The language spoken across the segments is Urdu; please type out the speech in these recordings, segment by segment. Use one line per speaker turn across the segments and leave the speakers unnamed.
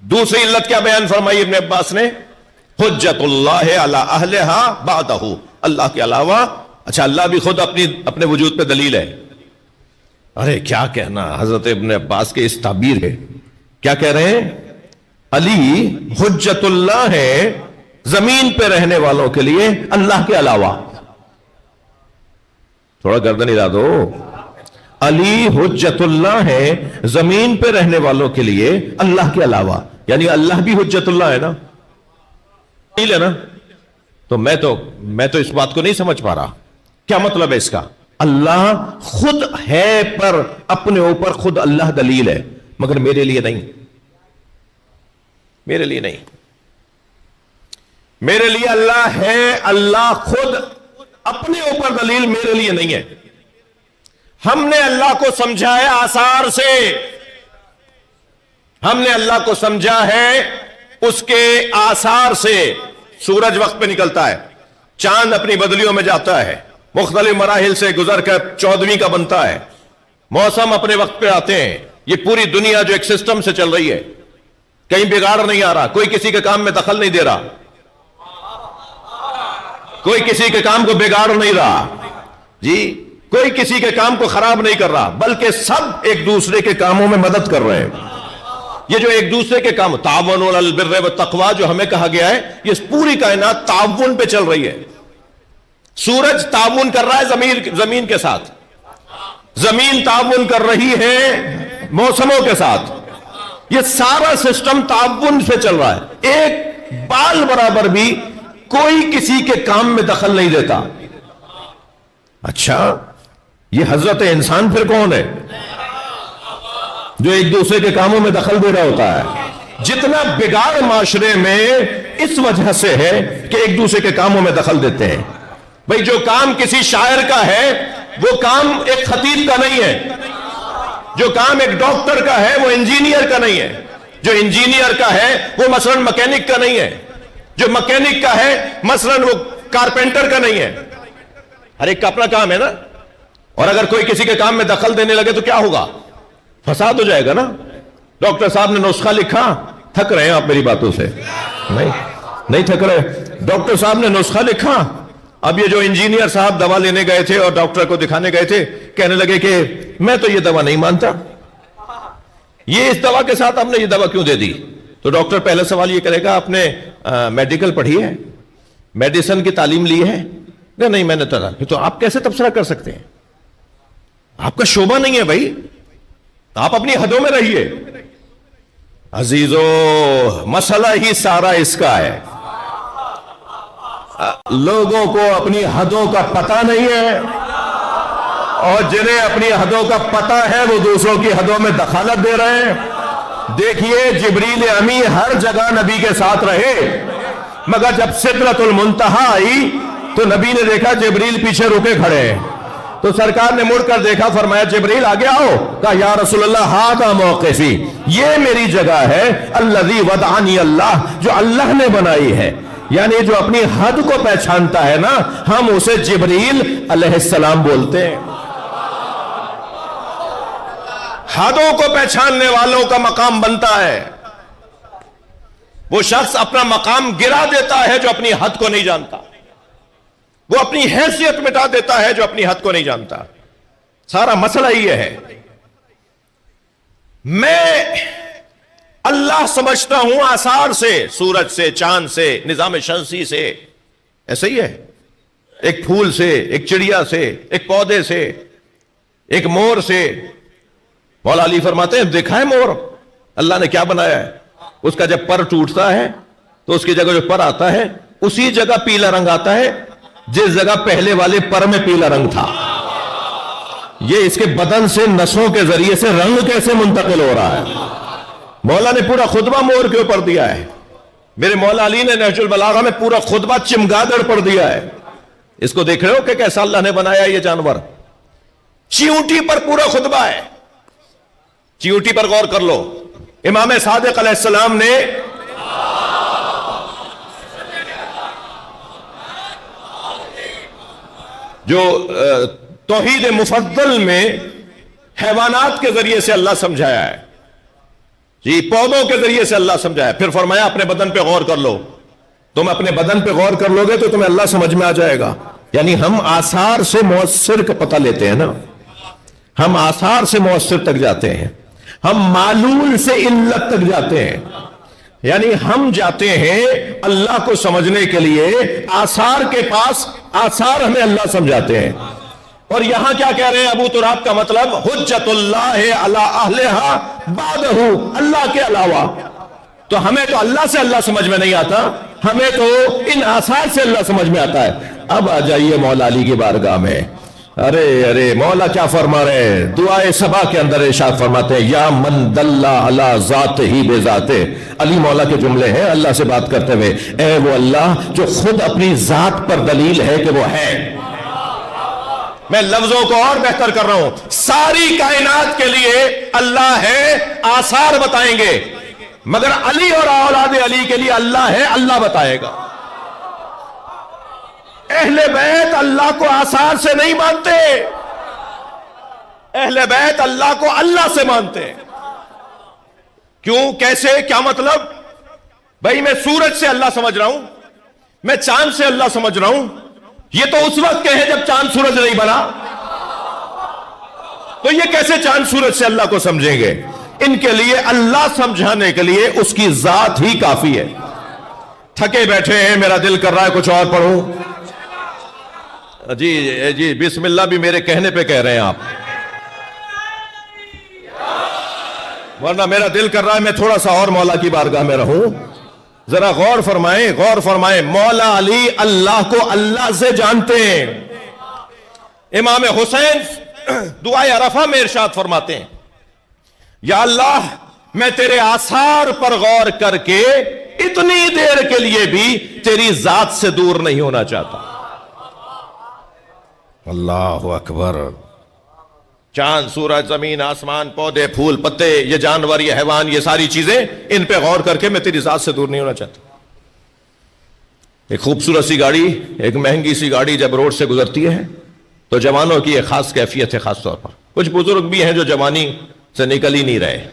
دوسری علت کیا بیان فرمائی ابن عباس نے؟ حجت اللہ علی اہلہا بعدہ، اللہ کے علاوہ، اچھا اللہ بھی خود اپنے وجود پہ دلیل ہے۔ ارے کیا کہنا حضرت ابن عباس کے اس تعبیر ہے، کیا کہہ رہے ہیں؟ علی حجت اللہ ہے زمین پہ رہنے والوں کے لیے اللہ کے علاوہ۔ تھوڑا گردن ہلا دو۔ علی حجت اللہ ہے زمین پہ رہنے والوں کے لیے اللہ کے علاوہ، یعنی اللہ بھی حجت اللہ ہے نا، ہے نا؟ تو میں تو اس بات کو نہیں سمجھ پا رہا، کیا مطلب ہے اس کا؟ اللہ خود ہے پر اپنے اوپر خود اللہ دلیل ہے، مگر میرے لیے نہیں، میرے لیے نہیں، میرے لیے اللہ ہے، اللہ خود اپنے اوپر دلیل، میرے لیے نہیں ہے۔ ہم نے اللہ کو سمجھا ہے آثار سے، ہم نے اللہ کو سمجھا ہے اس کے آثار سے۔ سورج وقت پہ نکلتا ہے، چاند اپنی بدلیوں میں جاتا ہے، مختلف مراحل سے گزر کر 14ویں کا بنتا ہے، موسم اپنے وقت پہ آتے ہیں۔ یہ پوری دنیا جو ایک سسٹم سے چل رہی ہے، کہیں بگاڑ نہیں آ رہا، کوئی کسی کے کام میں دخل نہیں دے رہا، کوئی کسی کے کام کو بگاڑ نہیں رہا، جی کوئی کسی کے کام کو خراب نہیں کر رہا، بلکہ سب ایک دوسرے کے کاموں میں مدد کر رہے ہیں۔ یہ جو ایک دوسرے کے کام، تعاون علی البر والتقوی جو ہمیں کہا گیا ہے، یہ پوری کائنات تعاون پہ چل رہی ہے۔ سورج تعاون کر رہا ہے زمین کے ساتھ، زمین تعاون کر رہی ہے موسموں کے ساتھ، یہ سارا سسٹم تعاون سے چل رہا ہے۔ ایک بال برابر بھی کوئی کسی کے کام میں دخل نہیں دیتا۔ اچھا یہ حضرت انسان پھر کون ہے جو ایک دوسرے کے کاموں میں دخل دے رہا ہوتا ہے؟ جتنا بگاڑ معاشرے میں اس وجہ سے ہے کہ ایک دوسرے کے کاموں میں دخل دیتے ہیں۔ بھئی جو کام کسی شاعر کا ہے وہ کام ایک خطیب کا نہیں ہے، جو کام ایک ڈاکٹر کا ہے وہ انجینئر کا نہیں ہے، جو انجینئر کا ہے وہ مثلا مکینک کا نہیں ہے، جو مکینک کا ہے مثلا وہ کارپینٹر کا نہیں ہے۔ ہر ایک کا اپنا کام ہے نا، اور اگر کوئی کسی کے کام میں دخل دینے لگے تو کیا ہوگا؟ فساد ہو جائے گا نا۔ ڈاکٹر صاحب نے نسخہ لکھا، تھک رہے ہیں آپ میری باتوں سے؟ نہیں تھک رہے۔ ڈاکٹر صاحب نے نسخہ لکھا، اب یہ جو انجینئر صاحب دوا لینے گئے تھے اور ڈاکٹر کو دکھانے گئے تھے، کہنے لگے کہ میں تو یہ دوا نہیں مانتا، یہ اس دوا کے ساتھ ہم نے یہ دوا کیوں دے دی؟ تو ڈاکٹر پہلا سوال یہ کرے گا، آپ نے میڈیکل پڑھی ہے، میڈیسن کی تعلیم لی ہے؟ نہیں میں نے تو آپ کیسے تبصرہ کر سکتے ہیں؟ آپ کا شعبہ نہیں ہے بھائی، آپ اپنی حدوں میں رہیے۔ عزیزو مسئلہ ہی سارا اس کا ہے، لوگوں کو اپنی حدوں کا پتہ نہیں ہے، اور جنہیں اپنی حدوں کا پتہ ہے وہ دوسروں کی حدوں میں دخالت دے رہے ہیں۔ دیکھیے جبریل امی ہر جگہ نبی کے ساتھ رہے، مگر جب سدرۃ المنتہا آئی تو نبی نے دیکھا جبریل پیچھے رکے کھڑے ہیں، تو سرکار نے مڑ کر دیکھا، فرمایا جبریل آگے آؤ۔ کہا یا رسول اللہ ھذا موقفی، یہ میری جگہ ہے، الذی وضعنی اللہ، جو اللہ نے بنائی ہے۔ یعنی جو اپنی حد کو پہچانتا ہے نا، ہم اسے جبریل علیہ السلام بولتے ہیں۔ حدوں کو پہچاننے والوں کا مقام بنتا ہے، وہ شخص اپنا مقام گرا دیتا ہے جو اپنی حد کو نہیں جانتا، وہ اپنی حیثیت مٹا دیتا ہے جو اپنی حد کو نہیں جانتا۔ سارا مسئلہ یہ ہے، میں اللہ سمجھتا ہوں آثار سے، سورج سے، چاند سے، نظام شمسی سے، ایسا ہی ہے، ایک پھول سے، ایک چڑیا سے، ایک پودے سے، ایک مور سے۔ مولا علی فرماتے ہیں دیکھا ہے مور اللہ نے کیا بنایا ہے؟ اس کا جب پر ٹوٹتا ہے تو اس کی جگہ جو پر آتا ہے اسی جگہ پیلا رنگ آتا ہے جس جگہ پہلے والے پر میں پیلا رنگ تھا۔ یہ اس کے بدن سے نسوں کے ذریعے سے رنگ کیسے منتقل ہو رہا ہے؟ مولا نے پورا خطبہ مور کے اوپر دیا ہے، میرے مولا علی نے نہج البلاغہ میں پورا خطبہ چمگادڑ پر دیا ہے۔ اس کو دیکھ رہے ہو کہ کیسا اللہ نے بنایا یہ جانور؟ چیونٹی پر پورا خطبہ ہے، چیونٹی پر غور کر لو۔ امام صادق علیہ السلام نے جو توحید مفضل میں حیوانات کے ذریعے سے اللہ سمجھایا ہے، جی پودوں کے ذریعے سے اللہ سمجھایا. پھر فرمایا اپنے بدن پہ غور کر لو. تم اپنے بدن پہ غور کر لو گے تو تمہیں اللہ سمجھ میں آ جائے گا. یعنی ہم آثار سے مؤثر کا پتہ لیتے ہیں نا, ہم آثار سے مؤثر تک جاتے ہیں, ہم معلول سے علت تک جاتے ہیں. یعنی ہم جاتے ہیں اللہ کو سمجھنے کے لیے آثار کے پاس, آثار ہمیں اللہ سمجھاتے ہیں. اور یہاں کیا کہہ رہے ہیں ابو تراب کا مطلب حجت اللہ علی اہلہا بعدہ, اللہ کے علاوہ. تو ہمیں تو اللہ سے اللہ سمجھ میں نہیں آتا, ہمیں تو ان آثار سے اللہ سمجھ میں آتا ہے. اب آ جائیے مولا علی کی بارگاہ میں. ارے مولا کیا فرما رہے ہیں, دعائے صبا کے اندر ارشاد فرماتے ہیں یا من دل علی ذات ہی بے ذات. علی مولا کے جملے ہیں اللہ سے بات کرتے ہوئے, اے وہ اللہ جو خود اپنی ذات پر دلیل ہے کہ وہ ہے. میں لفظوں کو اور بہتر کر رہا ہوں, ساری کائنات کے لیے اللہ ہے, آثار بتائیں گے, مگر علی اور اولاد علی کے لیے اللہ ہے, اللہ بتائے گا. اہل بیت اللہ کو آثار سے نہیں مانتے, اہل بیت اللہ کو اللہ سے مانتے ہیں. کیوں, کیسے, کیا مطلب؟ بھائی میں سورج سے اللہ سمجھ رہا ہوں, میں چاند سے اللہ سمجھ رہا ہوں. یہ تو اس وقت کے ہیں جب چاند سورج نہیں بنا, تو یہ کیسے چاند سورج سے اللہ کو سمجھیں گے؟ ان کے لیے اللہ سمجھانے کے لیے اس کی ذات ہی کافی ہے. تھکے بیٹھے ہیں, میرا دل کر رہا ہے کچھ اور پڑھوں. جی بسم اللہ بھی میرے کہنے پہ کہہ رہے ہیں آپ, ورنہ میرا دل کر رہا ہے میں تھوڑا سا اور مولا کی بارگاہ میں رہوں. ذرا غور فرمائیں, غور فرمائیں. مولا علی اللہ کو اللہ سے جانتے ہیں. امام حسین دعائے عرفہ میں ارشاد فرماتے ہیں یا اللہ میں تیرے آثار پر غور کر کے اتنی دیر کے لیے بھی تیری ذات سے دور نہیں ہونا چاہتا. اللہ اکبر. چاند, سورج, زمین, آسمان, پودے, پھول, پتے, یہ جانور, یہ حیوان, یہ ساری چیزیں, ان پہ غور کر کے میں تیری ذات سے دور نہیں ہونا چاہتا. ایک خوبصورت سی گاڑی, ایک مہنگی سی گاڑی جب روڈ سے گزرتی ہے تو جوانوں کی ایک خاص کیفیت ہے. خاص طور پر کچھ بزرگ بھی ہیں جو جوانی سے نکل ہی نہیں رہے.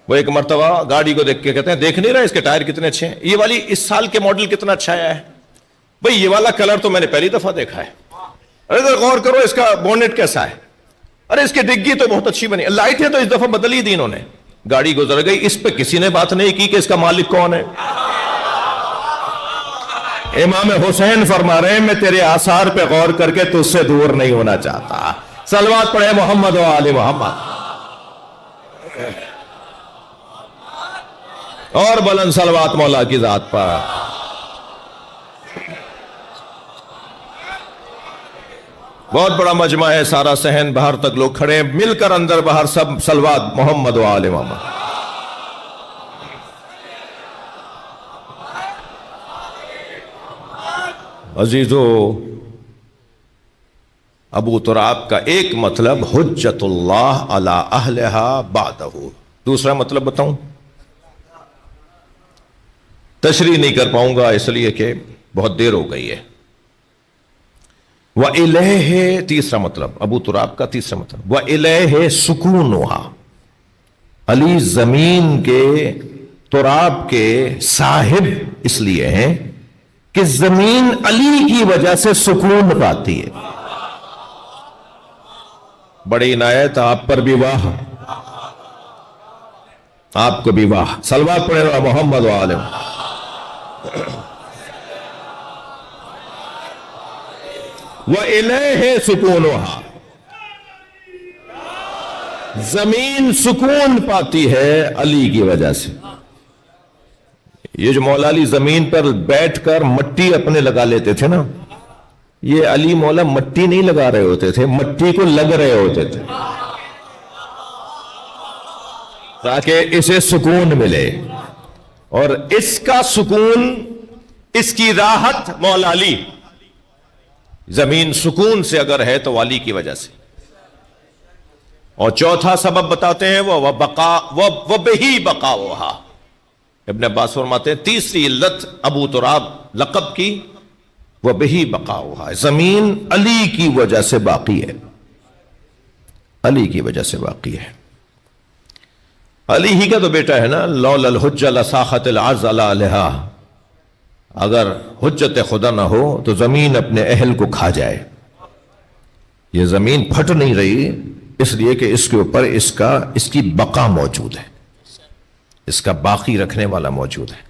وہ ایک مرتبہ گاڑی کو دیکھ کے کہتے ہیں دیکھ نہیں رہے اس کے ٹائر کتنے اچھے ہیں, یہ والی اس سال کے ماڈل کتنا اچھا آیا ہے, بھئی یہ والا کلر تو میں نے پہلی دفعہ دیکھا ہے. ارے غور کرو اس کا بونٹ کیسا ہے, ارے اس کی ڈگی تو بہت اچھی بنی, لائٹیں تو اس دفعہ بدل ہی دی انہوں نے. گاڑی گزر گئی, اس پہ کسی نے بات نہیں کی کہ اس کا مالک کون ہے. امام حسین فرما رہے ہیں میں تیرے آثار پہ غور کر کے تجھ سے دور نہیں ہونا چاہتا. صلوات پڑھے محمد و آل محمد. اور بلند صلوات مولا کی ذات پر. بہت بڑا مجمع ہے, سارا صحن باہر تک لوگ کھڑے ہیں, مل کر اندر باہر سب صلوات محمد و آل محمد. عزیزو, ابو تراب کا ایک مطلب حجت اللہ علی اہلہا بعدہ. دوسرا مطلب بتاؤں, تشریح نہیں کر پاؤں گا اس لیے کہ بہت دیر ہو گئی ہے. وَإِلَيْهِ, تیسرا مطلب ابو تراب کا تیسرا مطلب, وَإِلَيْهِ سکونها. علی زمین کے, تراب کے صاحب اس لیے ہیں کہ زمین علی کی وجہ سے سکون پاتی ہے. بڑی عنایت آپ پر بھی واہ, آپ کو بھی واہ. صلوات پڑھے محمد و آل محمد. وَإِلَيْهِ سُكُونُهَا, زمین سکون پاتی ہے علی کی وجہ سے. یہ جو مولا علی زمین پر بیٹھ کر مٹی اپنے لگا لیتے تھے نا, یہ علی مولا مٹی نہیں لگا رہے ہوتے تھے, مٹی کو لگ رہے ہوتے تھے تاکہ اسے سکون ملے. اور اس کا سکون, اس کی راحت مولا علی. زمین سکون سے اگر ہے تو علی کی وجہ سے. اور چوتھا سبب بتاتے ہیں وہ بہی بقاؤہا. ابن عباس فرماتے ہیں تیسری علت ابو تراب لقب کی وہ بہی بقاؤہا, زمین علی کی وجہ سے باقی ہے, علی کی وجہ سے باقی ہے. علی ہی کا تو بیٹا ہے نا، لولا الحجہ لساخت الارض علی اہلہا، اگر حجت خدا نہ ہو تو زمین اپنے اہل کو کھا جائے. یہ زمین پھٹ نہیں رہی اس لیے کہ اس کے اوپر اس کی بقا موجود ہے، اس کا باقی رکھنے والا موجود ہے.